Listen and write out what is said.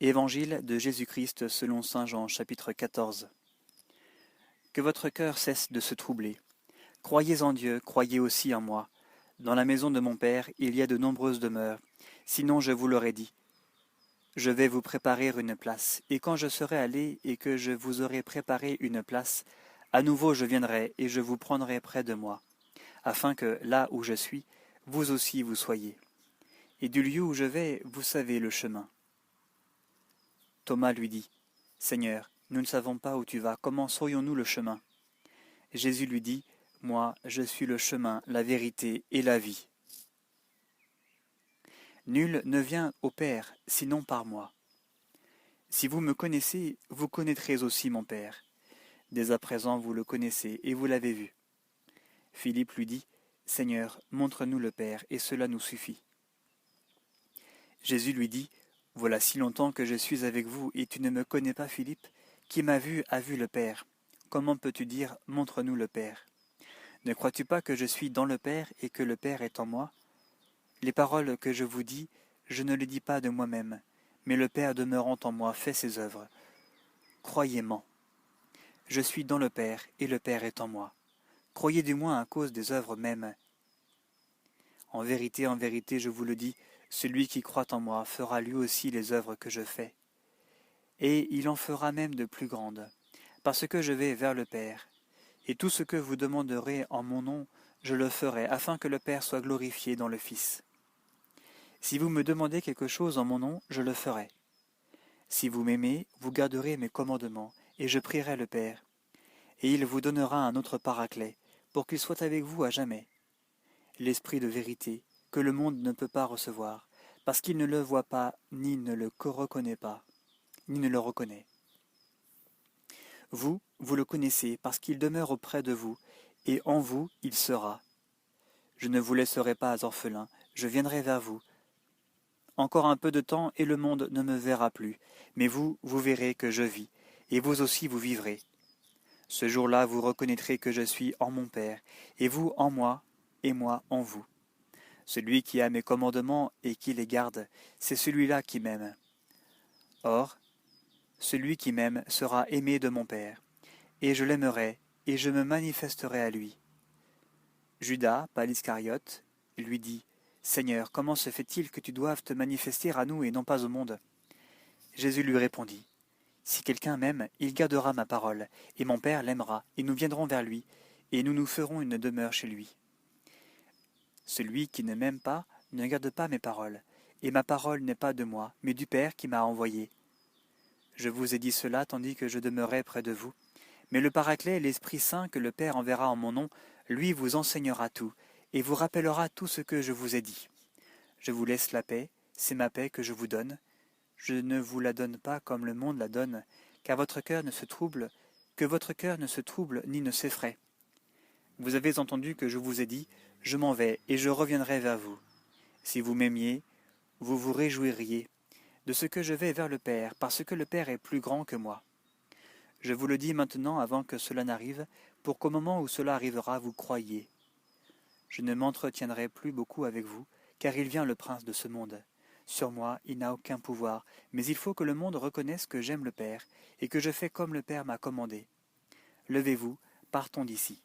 Évangile de Jésus-Christ selon saint Jean, chapitre 14. Que votre cœur cesse de se troubler. Croyez en Dieu, croyez aussi en moi. Dans la maison de mon Père, il y a de nombreuses demeures. Sinon, je vous l'aurais dit. Je vais vous préparer une place. Et quand je serai allé et que je vous aurai préparé une place, à nouveau je viendrai et je vous prendrai près de moi, afin que, là où je suis, vous aussi vous soyez. Et du lieu où je vais, vous savez le chemin. Thomas lui dit, Seigneur, nous ne savons pas où tu vas, comment saurions-nous le chemin? Jésus lui dit, Moi, je suis le chemin, la vérité et la vie. Nul ne vient au Père, sinon par moi. Si vous me connaissez, vous connaîtrez aussi mon Père. Dès à présent vous le connaissez et vous l'avez vu. Philippe lui dit, Seigneur, montre-nous le Père, et cela nous suffit. Jésus lui dit, Voilà si longtemps que je suis avec vous, et tu ne me connais pas, Philippe? Qui m'a vu a vu le Père. Comment peux-tu dire, montre-nous le Père? Ne crois-tu pas que je suis dans le Père, et que le Père est en moi? Les paroles que je vous dis, je ne les dis pas de moi-même, mais le Père demeurant en moi fait ses œuvres. Croyez-moi. Je suis dans le Père, et le Père est en moi. Croyez du moins à cause des œuvres mêmes. En vérité, je vous le dis, celui qui croit en moi fera lui aussi les œuvres que je fais. Et il en fera même de plus grandes, parce que je vais vers le Père. Et tout ce que vous demanderez en mon nom, je le ferai, afin que le Père soit glorifié dans le Fils. Si vous me demandez quelque chose en mon nom, je le ferai. Si vous m'aimez, vous garderez mes commandements, et je prierai le Père. Et il vous donnera un autre paraclet, pour qu'il soit avec vous à jamais. L'Esprit de vérité, que le monde ne peut pas recevoir, parce qu'il ne le voit pas, ni ne le reconnaît pas, ni ne le reconnaît. Vous, vous le connaissez, parce qu'il demeure auprès de vous, et en vous il sera. Je ne vous laisserai pas orphelin, je viendrai vers vous. Encore un peu de temps, et le monde ne me verra plus, mais vous, vous verrez que je vis, et vous aussi vous vivrez. Ce jour-là, vous reconnaîtrez que je suis en mon Père, et vous en moi, et moi en vous. Celui qui a mes commandements et qui les garde, c'est celui-là qui m'aime. Or, celui qui m'aime sera aimé de mon Père, et je l'aimerai, et je me manifesterai à lui. Judas, pas l'Iscariote, lui dit, Seigneur, comment se fait-il que tu doives te manifester à nous et non pas au monde? Jésus lui répondit, Si quelqu'un m'aime, il gardera ma parole, et mon Père l'aimera, et nous viendrons vers lui, et nous nous ferons une demeure chez lui. Celui qui ne m'aime pas ne garde pas mes paroles, et ma parole n'est pas de moi, mais du Père qui m'a envoyé. Je vous ai dit cela tandis que je demeurais près de vous, mais le Paraclet, l'Esprit Saint que le Père enverra en mon nom, lui vous enseignera tout, et vous rappellera tout ce que je vous ai dit. Je vous laisse la paix, c'est ma paix que je vous donne. Je ne vous la donne pas comme le monde la donne, car votre cœur ne se trouble, que votre cœur ne se trouble ni ne s'effraie. Vous avez entendu que je vous ai dit, je m'en vais et je reviendrai vers vous. Si vous m'aimiez, vous vous réjouiriez de ce que je vais vers le Père, parce que le Père est plus grand que moi. Je vous le dis maintenant avant que cela n'arrive, pour qu'au moment où cela arrivera, vous croyiez. Je ne m'entretiendrai plus beaucoup avec vous, car il vient le prince de ce monde. Sur moi, il n'a aucun pouvoir, mais il faut que le monde reconnaisse que j'aime le Père, et que je fais comme le Père m'a commandé. Levez-vous, partons d'ici.